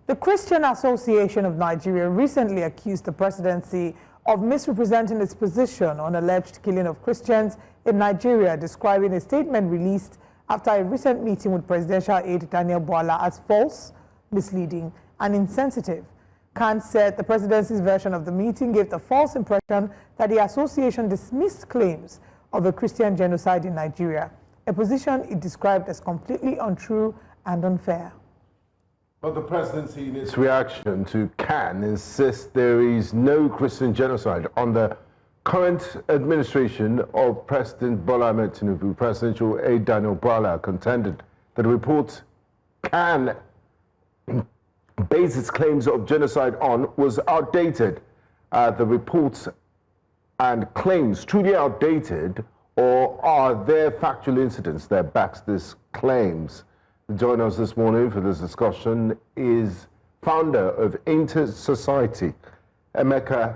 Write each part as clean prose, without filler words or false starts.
The Christian Association of Nigeria recently accused the presidency of misrepresenting its position on alleged killing of Christians in Nigeria, describing a statement released after a recent meeting with presidential aide Daniel Bwala as false, misleading, and insensitive. Khan said the presidency's version of the meeting gave the false impression that the association dismissed claims of a Christian genocide in Nigeria, a position it described as completely untrue and unfair. But the presidency, in its reaction to Khan, insists there is no Christian genocide. On the current administration of President Bola Ahmed Tinubu, presidential aide Daniel Bwala contended that the report Khan based its claims of genocide on was outdated. The reports and claims truly outdated, or are there factual incidents that backs these claims? Join us this morning for this discussion is founder of Intersociety, Emeka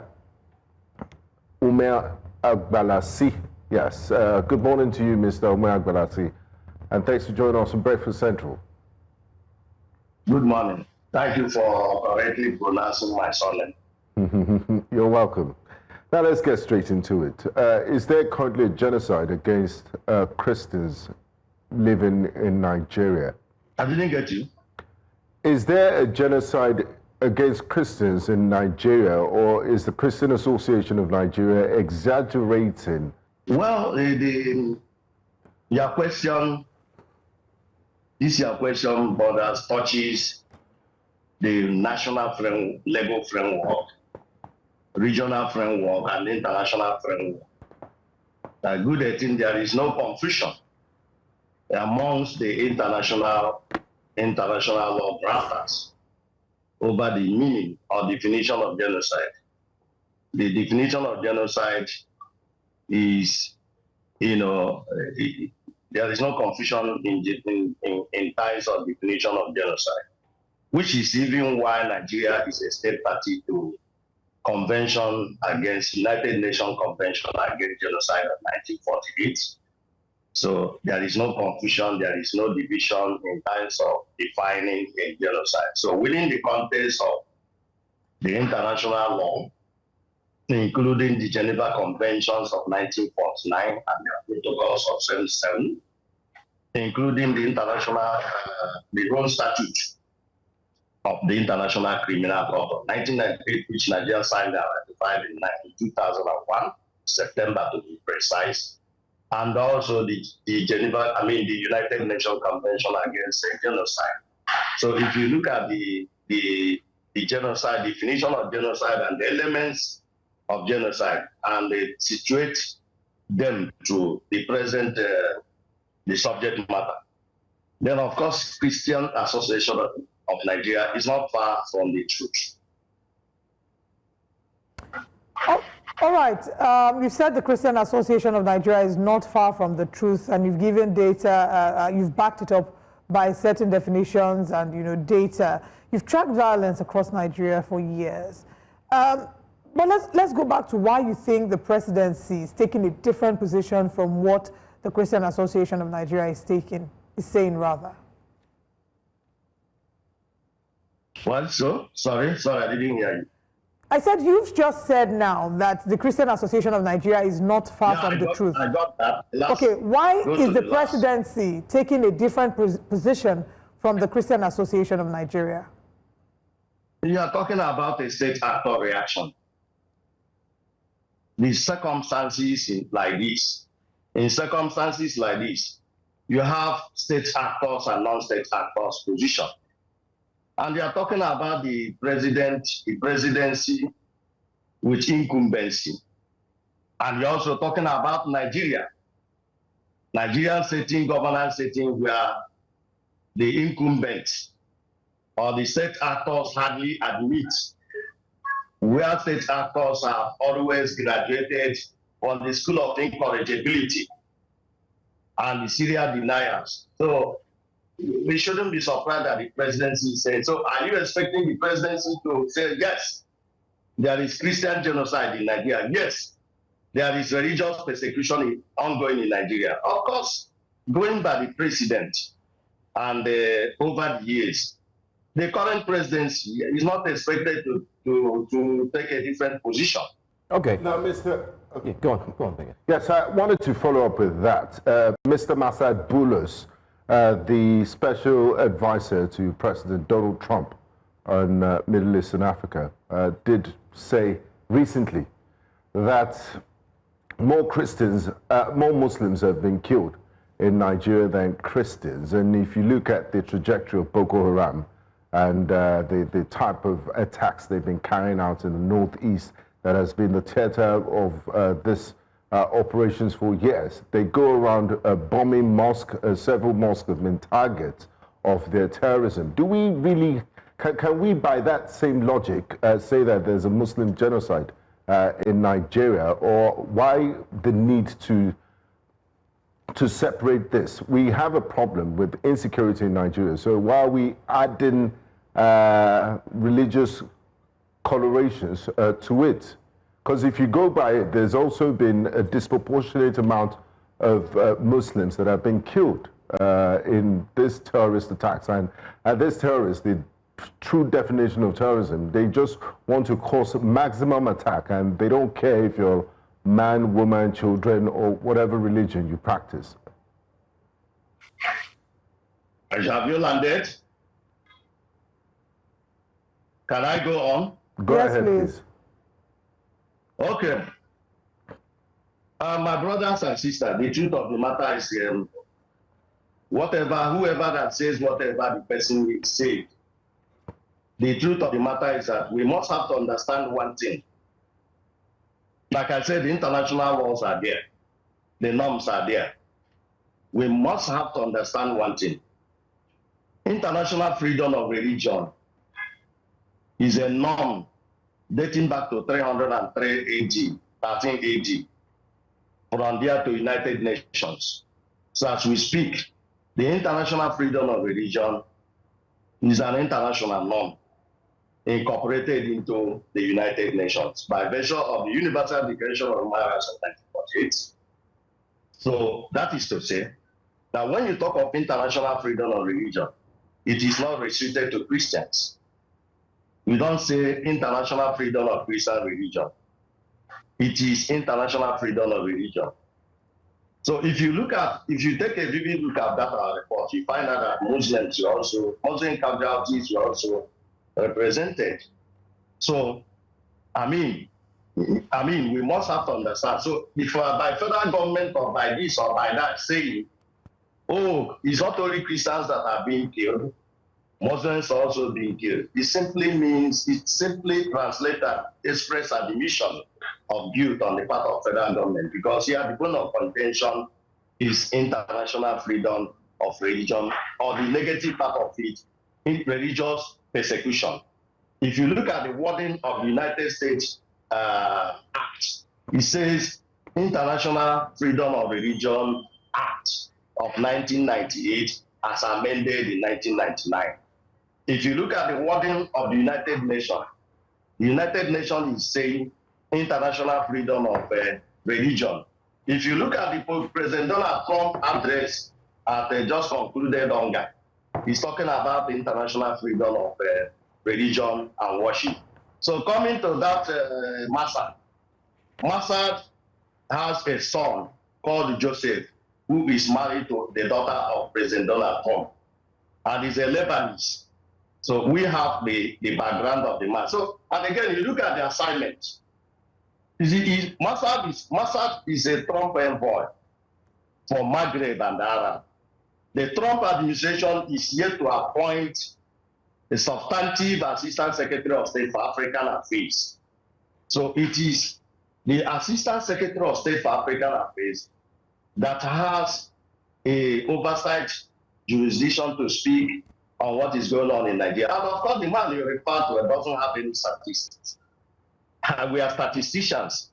Umeagbalasi. Yes, good morning to you, Mr. Umeagbalasi, and thanks for joining us on Breakfast Central. Good morning. Thank you for correctly pronouncing my surname. You're welcome. Now let's get straight into it. Is there currently a genocide against Christians living in Nigeria? I didn't get you. Is there a genocide against Christians in Nigeria, or is the Christian Association of Nigeria exaggerating? Well, your question borders, touches the national level framework, regional framework, and international framework. Good thing there is no confusion amongst the international law drafters over the meaning or definition of genocide. The definition of genocide is, there is no confusion in terms of definition of genocide, which is even why Nigeria is a state party to United Nations Convention Against Genocide of 1948. So there is no confusion, there is no division in terms of defining a genocide. So within the context of the international law, including the Geneva Conventions of 1949 and the protocols of 77, including the the Rome Statute of the International Criminal Court of 1998, which Nigeria signed and ratified in 2001, September to be precise, and also the United Nations Convention Against Genocide. So if you look at the genocide, definition of genocide and the elements of genocide, and they situate them to the present, the subject matter, then of course Christian Association of Nigeria is not far from the truth. All right. You said the Christian Association of Nigeria is not far from the truth, and you've given data, you've backed it up by certain definitions and data. You've tracked violence across Nigeria for years. But let's go back to why you think the presidency is taking a different position from what the Christian Association of Nigeria is saying rather. What? Sorry, I didn't hear you. I said you've just said now that the Christian Association of Nigeria is not far from the truth. I got that. Okay, why is the presidency taking a different position from the Christian Association of Nigeria? You are talking about a state actor reaction. The circumstances like this, in circumstances like this, you have state actors and non-state actors position. And they are talking about the presidency with incumbency. And you're also talking about Nigeria. Nigerian setting, governance setting, where the incumbents or the state actors hardly admit, where state actors have always graduated from the school of incorrigibility and the serial deniers. So we shouldn't be surprised that the presidency said. So are you expecting the presidency to say, yes, there is Christian genocide in Nigeria? Yes, there is religious persecution ongoing in Nigeria. Of course, going by the precedent and over the years, the current presidency is not expected to take a different position. Okay. Now, Mr. Okay, go on, Megan. Yes, I wanted to follow up with that. Mr. Masad Bulus, the special advisor to President Donald Trump on Middle East and Africa, did say recently that more Muslims have been killed in Nigeria than Christians. And if you look at the trajectory of Boko Haram and the type of attacks they've been carrying out in the northeast, that has been the theater of this operations for years. They go around bombing mosques. Several mosques have been targets of their terrorism. Do we really, can we by that same logic say that there's a Muslim genocide in Nigeria, or why the need to separate this? We have a problem with insecurity in Nigeria. So why are we adding religious colorations to it? Because if you go by it, there's also been a disproportionate amount of Muslims that have been killed in this terrorist attacks. And this terrorists, the true definition of terrorism, they just want to cause maximum attack, and they don't care if you're man, woman, children, or whatever religion you practice. Have you landed? Can I go on? Go Yes, ahead, please. Okay. My brothers and sisters, the truth of the matter is whoever that says whatever the person will say, the truth of the matter is that we must have to understand one thing. Like I said, the international laws are there. The norms are there. We must have to understand one thing. International freedom of religion is a norm dating back to 303 AD, 13 AD, from there to United Nations. So as we speak, the international freedom of religion is an international norm incorporated into the United Nations by virtue of the Universal Declaration of Human Rights of 1948. So that is to say that when you talk of international freedom of religion, it is not restricted to Christians. We don't say international freedom of Christian religion. It is international freedom of religion. So if you take a vivid look at that report, you find out that Muslim casualties were also represented. So, I mean, we must have to understand. So if by federal government or by this or by that saying, oh, it's not only Christians that are being killed, Muslims are also being killed. It simply translates and express admission of guilt on the part of federal government, because here the point of contention is international freedom of religion, or the negative part of it, in religious persecution. If you look at the wording of the United States Act, it says International Freedom of Religion Act of 1998 as amended in 1999. If you look at the wording of the United Nations is saying international freedom of religion. If you look at the President Donald Trump address at the just concluded UNGA, he's talking about the international freedom of religion and worship. So coming to that, Masad has a son called Joseph, who is married to the daughter of President Donald Trump, and is a Lebanese. So we have the background of the man. So, and again, you look at the assignment. Masad is a Trump envoy for Maghreb and Arab. The Trump administration is yet to appoint a substantive Assistant Secretary of State for African Affairs. So it is the Assistant Secretary of State for African Affairs that has a oversight jurisdiction to speak on what is going on in Nigeria. And of course, the man you refer to doesn't have any statistics. We are statisticians.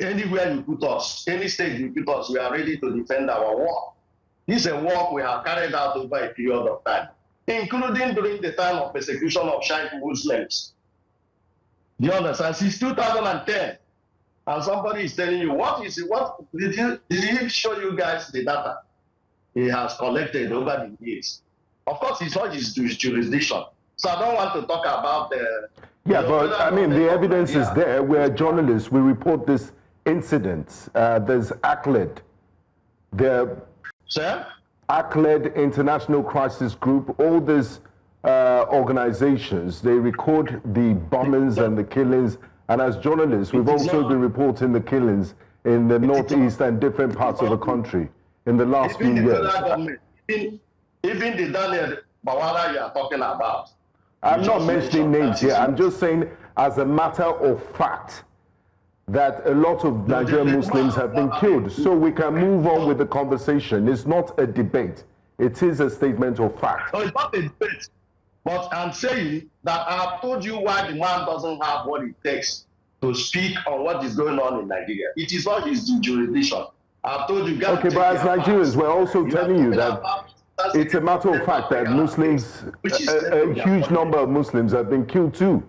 Anywhere you put us, any state you put us, we are ready to defend our work. This is a work we have carried out over a period of time, including during the time of persecution of Shiite Muslims. Do you understand? Since 2010, and somebody is telling you, did he show you guys the data he has collected over the years? Of course, it's not his jurisdiction. So I don't want to talk about the... Yeah, but I mean, the evidence is there. We're journalists. We report this incident. There's ACLED. Sir? ACLED, International Crisis Group, all these organizations, they record the bombings and the killings. And as journalists, we've also been reporting the killings in the Northeast and different parts of the country in the last few years. Even the Daniel Bwala you are talking about. I'm not mentioning names here. I'm just saying, as a matter of fact, that a lot of Nigerian Muslims have been killed. So we can move on with the conversation. It's not a debate. It is a statement of fact. No, it's not a debate. But I'm saying that I've told you why the man doesn't have what it takes to speak on what is going on in Nigeria. It is not his jurisdiction. I've told you. Okay, but as Nigerians, we're also telling you that it's a matter of fact that Muslims, a huge number of Muslims have been killed too.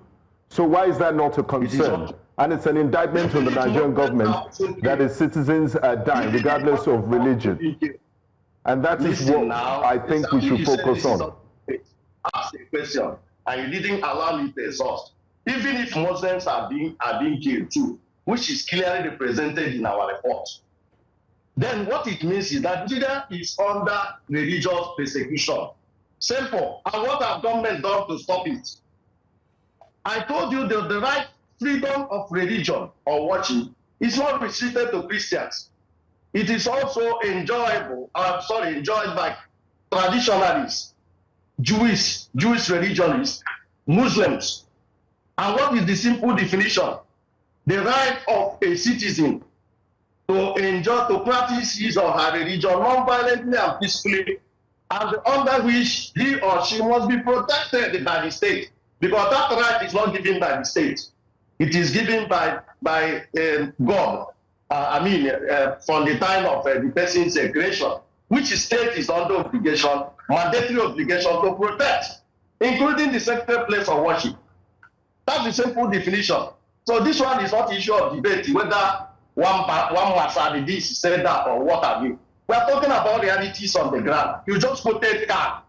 So why is that not a concern? And it's an indictment on the Nigerian government that its citizens are dying regardless of religion. And that is what I think we should focus on. Ask a question, and you didn't allow me to exhaust. Even if Muslims are being killed too, which is clearly represented in our report, then what it means is that Nigeria is under religious persecution. Simple. And what have government done to stop it? I told you that the right freedom of religion or worship is not restricted to Christians. It is also enjoyed by traditionalists, Jewish religionists, Muslims. And what is the simple definition? The right of a citizen to practice his or her religion non-violently and peacefully, and under which he or she must be protected by the state, because that right is not given by the state. It is given by God. From the time of the person's creation, which state is under obligation, mandatory obligation to protect, including the sacred place of worship. That's the simple definition. So this one is not issue of debate, whether one Masadi this said that or what have you. We are talking about realities on the ground. You just quoted Khan.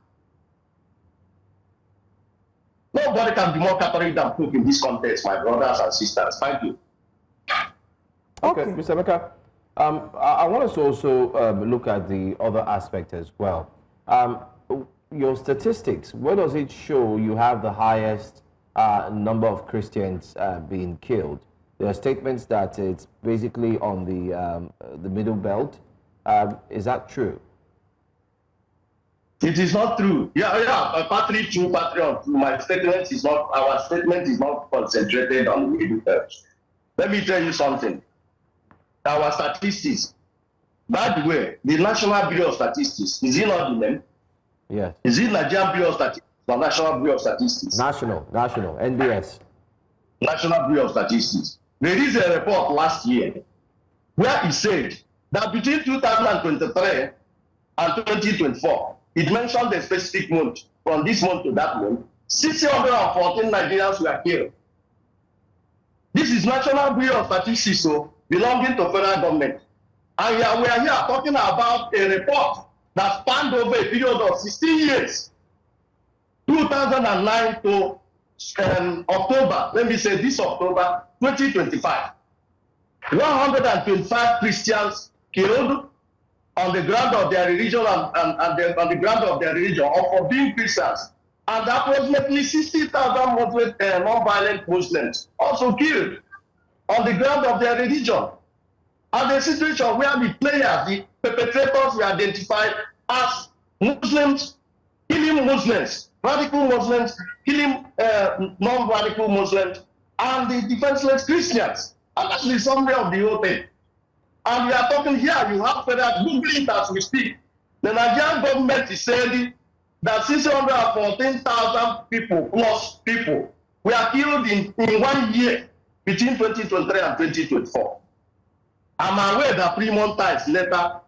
Nobody can be more Catholic than Pope in this context, my brothers and sisters. Thank you. Okay, Mr. Emeka, I want us to also look at the other aspect as well. Your statistics, where does it show you have the highest number of Christians being killed? There are statements that it's basically on the middle belt. Is that true? It is not true. Partly true, partly untrue. Our statement is not concentrated on the middle belt. Let me tell you something. Our statistics, by the way, the National Bureau of Statistics, is it not the name? Yes. Is it Nigerian Bureau of Statistics or National Bureau of Statistics? National, NBS. National Bureau of Statistics. There is a report last year where it said that between 2023 and 2024, it mentioned a specific month, from this month to that month, 614 Nigerians were killed. This is National Bureau of Statistics, so belonging to federal government. And we are here talking about a report that spanned over a period of 16 years, 2009 to October, let me say this October 2025. 125 Christians killed on the ground of their religion and on the ground of their religion or for being Christians. And approximately 60,000 non-violent Muslims also killed on the ground of their religion. And the situation where the players, the perpetrators were identified as Muslims, killing Muslims, radical Muslims, killing non-radical Muslims, and the defenseless Christians. And that's the summary of the whole thing. And we are talking here, you have federal Googling as we speak. The Nigerian government is saying that 614,000 people were killed in 1 year between 2023 and 2024. I'm aware that Fremont Times later,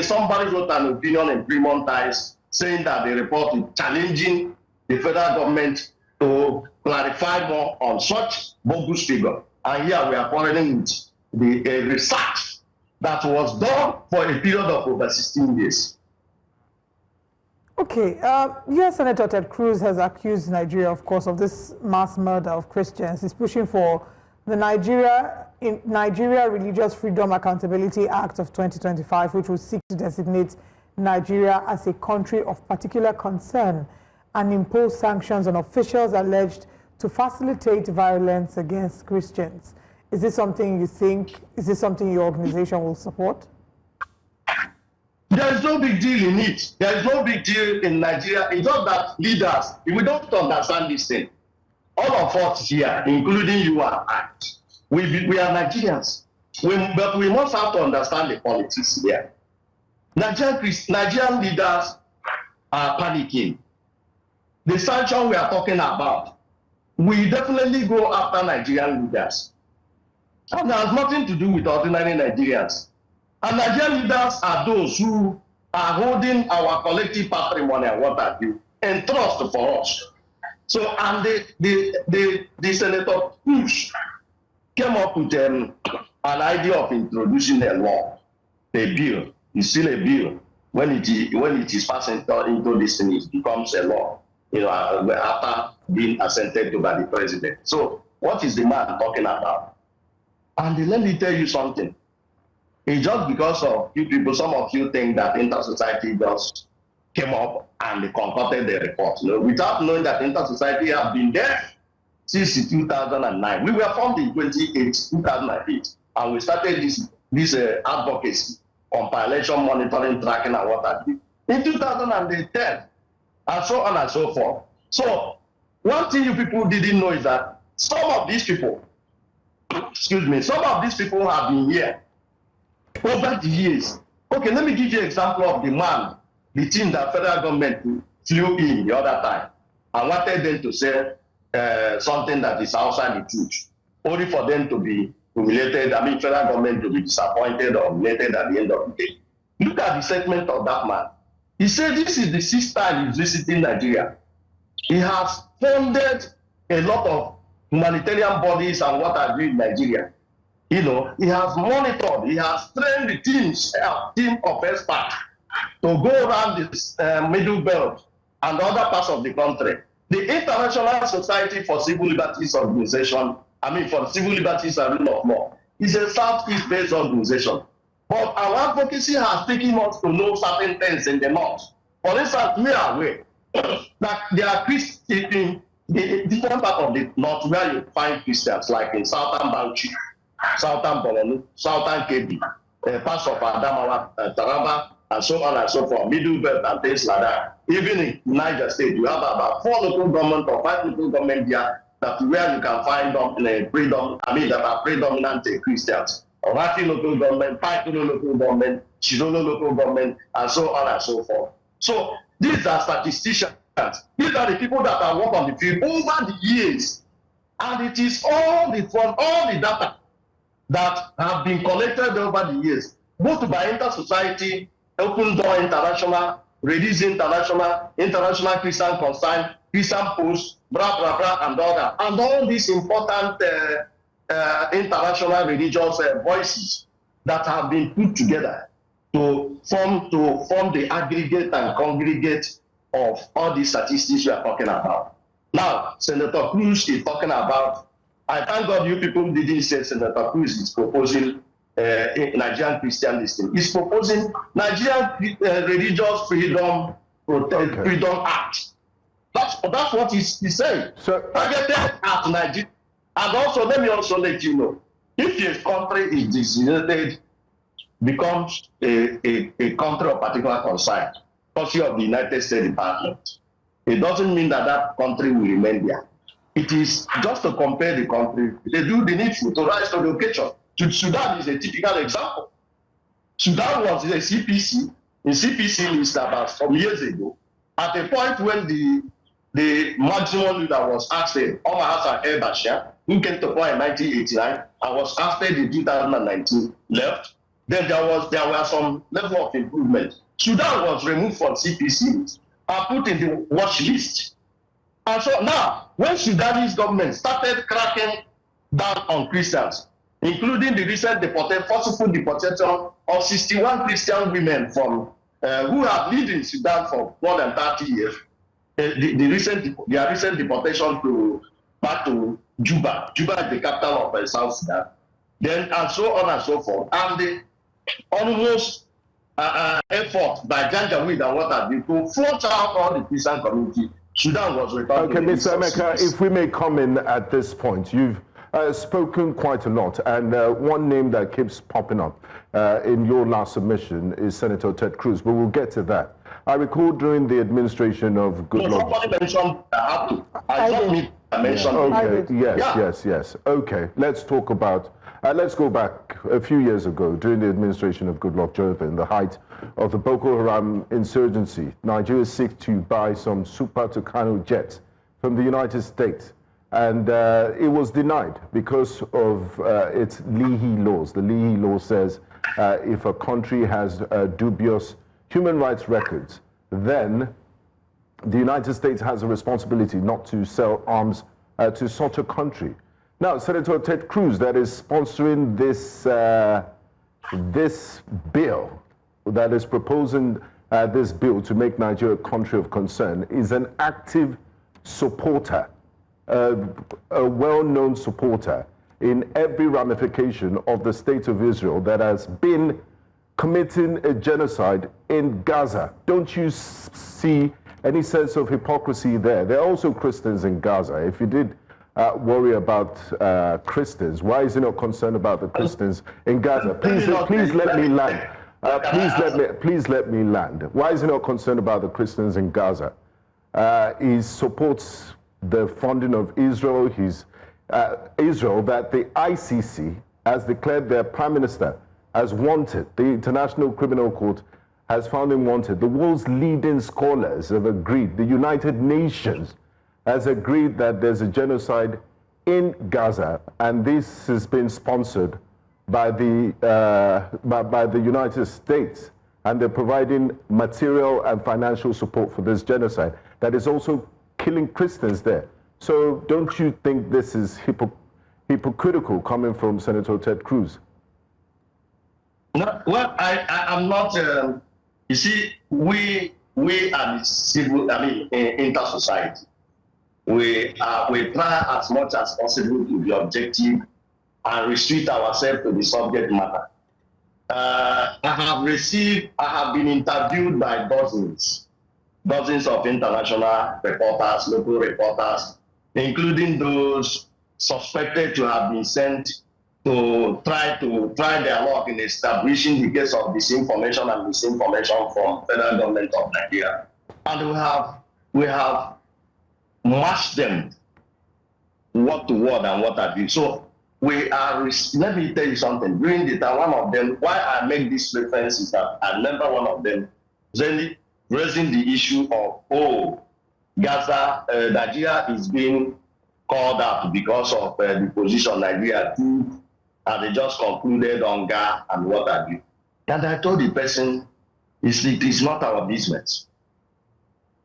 somebody wrote an opinion in Fremont Times saying that the report is challenging the federal government to clarify more on such bogus figure. And here we are quarreling with the research that was done for a period of over 16 years. Okay, U.S. Senator Ted Cruz has accused Nigeria, of course, of this mass murder of Christians. He's pushing for the Nigeria Religious Freedom Accountability Act of 2025, which will seek to designate Nigeria as a country of particular concern and impose sanctions on officials alleged to facilitate violence against Christians. Is this something you think, is this something your organization will support? There is no big deal in it. There is no big deal in Nigeria. It's not that leaders, if we don't understand this thing, all of us here, including you and I, we are Nigerians. But we must have to understand the politics here. Nigerian leaders are panicking. The sanction we are talking about, we definitely go after Nigerian leaders. And it has nothing to do with ordinary Nigerians. And Nigerian leaders are those who are holding our collective patrimony and what have you in trust for us. So, and the Senator Bush came up with an idea of introducing a law, a bill. It's still a bill. When it is passed into this thing, it becomes a law, after being assented to by the president. So, what is the man talking about? And let me tell you something. It's just because of you people, some of you think that Intersociety just came up and they concocted the report, without knowing that Intersociety have been there since 2009. We were formed in 2008, and we started this advocacy, compilation, monitoring, tracking, and what have you in 2010, and so on and so forth. So one thing you people didn't know is that some of these people have been here over the years. Okay, let me give you an example of the team that federal government flew in the other time and wanted them to say something that is outside the truth, only for them to be humiliated, federal government to be disappointed or humiliated at the end of the day. Look at the statement of that man. He said this is the 6th time he's visiting Nigeria. He has funded a lot of humanitarian bodies and what have you in Nigeria. He has monitored, he has trained the team of experts to go around this middle belt and other parts of the country. The International Society for Civil Liberties Organization, for Civil Liberties and Rule of Law, is a Southeast-based organization. But our advocacy has taken us to know certain things in the North. For instance, we are aware that there are Christians in the different part of the North where you find Christians, like in Southern Bauchi, Southern Borno, Southern Kebbi, parts of Adamawa, Taraba, and so on and so forth, Middle Belt and things like that. Even in Niger State, you have about 4 local government or 5 local government there that where you can find that are predominant Christians. Orati local government, Paikuro local government, Shirolo local government, and so on and so forth. So these are statisticians. These are the people that have worked on the field over the years. And it is all the data that have been collected over the years, both by Intersociety, Open Door International, Release International, International Christian Concern, Christian Post, and other, and all these important international religious voices that have been put together to form the aggregate and congregate of all these statistics we are talking about. Now, Senator Cruz is talking about, I thank God you people didn't say Senator Cruz is proposing Nigerian Christian listing. He's proposing Nigerian Religious Freedom Act. That's what he's saying. So, targeted at Nigeria. And also, let me also let you know, if a country is designated, becomes a country of particular concern, country of the United States Department, it doesn't mean that that country will remain there. It is just to compare the country. They do the needful to rise to the occasion. Sudan is a typical example. Sudan was a CPC, a CPC list about some years ago, at a point when the maximum leader was asked, Omar Hassan el-Bashir, who came to power in 1989 and was asked in 2019, left. Then there were some level of improvement. Sudan was removed from CPC and put in the watch list. And so now, when Sudanese government started cracking down on Christians, including the recent forceful deportation of 61 Christian women from who have lived in Sudan for more than 30 years, their recent deportation back to Juba. Juba is the capital of South Sudan. Then, and so on and so forth. And the almost effort by Janjaweed and what have you to flush out all the peasant community. Sudan was returned. Okay, Mr. Emeka, if we may come in at this point, you've spoken quite a lot, and one name that keeps popping up in your last submission is Senator Ted Cruz, but we'll get to that. I recall during the administration of Goodluck. No, somebody mentioned I don't need to mention. Okay, yes. Okay, let's talk about. Let's go back a few years ago during the administration of Goodluck Jonathan, the height of the Boko Haram insurgency. Nigeria seeks to buy some Super Tucano jets from the United States. And it was denied because of its Leahy laws. The Leahy law says if a country has dubious human rights records, then the United States has a responsibility not to sell arms to such a country. Now, Senator Ted Cruz, that is sponsoring this, this bill, that is proposing this bill to make Nigeria a country of concern, is an active supporter, a well-known supporter in every ramification of the state of Israel that has been committing a genocide in Gaza. Don't you see any sense of hypocrisy there? There are also Christians in Gaza. If you did worry about Christians, why is he not concerned about the Christians in Gaza? Please let me land. Please let me land. Why is he not concerned about the Christians in Gaza? He supports the funding of Israel. Israel that the ICC has declared their prime minister as wanted. The International Criminal Court has found him wanted. The world's leading scholars have agreed. The United Nations has agreed that there's a genocide in Gaza, and this has been sponsored by the United States, and they're providing material and financial support for this genocide that is also killing Christians there. So don't you think this is hypocritical coming from Senator Ted Cruz? No, well, I'm not. You see, we are the civil. Intersociety. We try as much as possible to be objective and restrict ourselves to the subject matter. I have been interviewed by dozens of international reporters, local reporters, including those suspected to have been sent to try their luck in establishing the case of disinformation and misinformation from federal government of Nigeria. And we have matched them word to word and what have you. So we are, let me tell you something. During the time, one of them, why I make this reference is that I remember one of them raising the issue of, Gaza, Nigeria is being called out because of the position Nigeria took, and they just concluded on Gaza and what have you. And I told the person, it is not our business.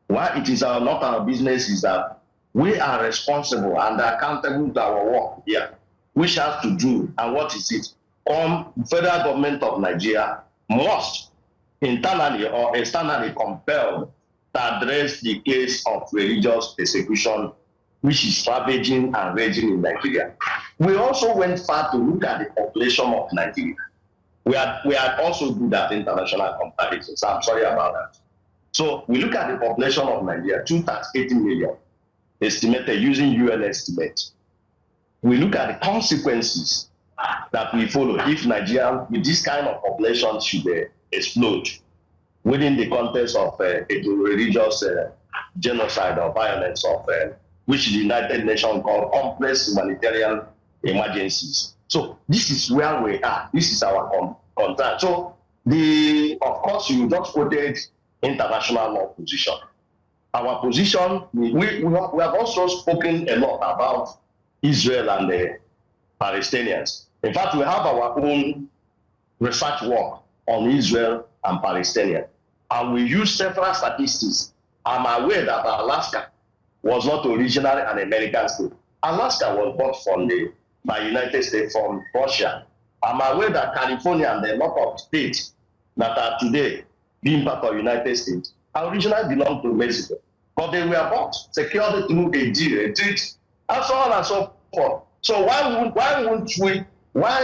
Why it is not our business is that we are responsible and accountable to our work here, which has to do, and what is it? Federal government of Nigeria must internally or externally compelled to address the case of religious persecution, which is ravaging and raging in Nigeria. We also went far to look at the population of Nigeria. We had also do that international comparisons. I'm sorry about that. So we look at the population of Nigeria, 280 million, estimated using UN estimates. We look at the consequences that we follow if Nigeria, with this kind of population, should explode within the context of a religious genocide or violence of which the United Nations call complex humanitarian emergencies. So this is where we are. This is our concern. So of course, you just quoted international law position. Our position, we have also spoken a lot about Israel and the Palestinians. In fact, we have our own research work on Israel and Palestinians. And we use several statistics. I'm aware that Alaska was not originally an American state. Alaska was bought by United States from Russia. I'm aware that California and a lot of states that are today being part of United States, originally belonged to Mexico. But they were bought, secured through a deal, a treaty, and so on and so forth. So why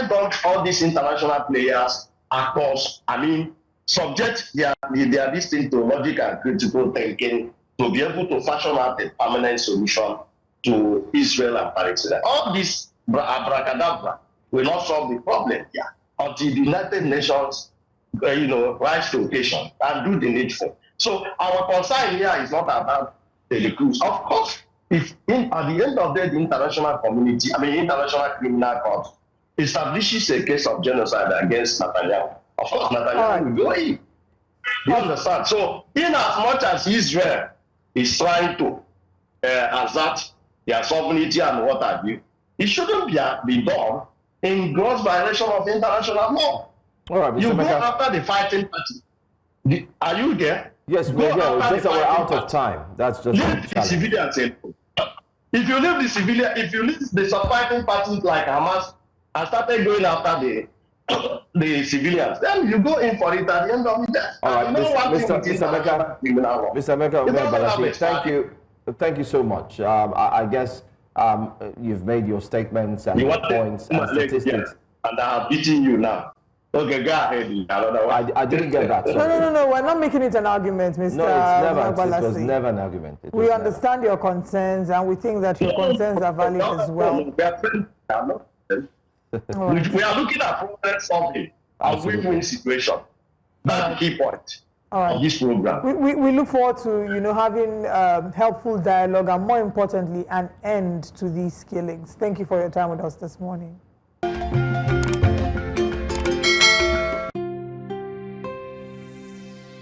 don't all these international players across, subject their this thing to logic and critical thinking to be able to fashion out a permanent solution to Israel and Palestine? All this abracadabra will not solve the problem here until the United Nations, rise to occasion and do the needful. So our concern here is not about the cruise. Of course, if at the end of the day, the international community, International Criminal Court, establishes a case of genocide against Netanyahu, of course, Netanyahu will go in. You understand? So, in as much as Israel is trying to assert their sovereignty and what have you, it shouldn't be done in gross violation of international law. All right, Mr. You Emeka. go after the fighting party. Are you there? Yes, we're here. Just that we're out of time. That's just leave the civilians alone. If you leave the civilian, if you leave the fighting parties like Hamas and started going after the civilians, then you go in for it at the end of the day. All right, Mr. Emeka Umeagbalasi, thank you so much. I guess you've made your statements and your points and statistics. Yes. And I have beaten you now. Okay, go ahead. I didn't get that. Sorry. No, we're not making it an argument, Mr. No, it Umeagbalasi. was never an argument. We understand your concerns, and we think that your concerns are valid as well. We are looking at problem solving a win-win situation. That's the key point of this program. We look forward to having helpful dialogue and, more importantly, an end to these killings. Thank you for your time with us this morning.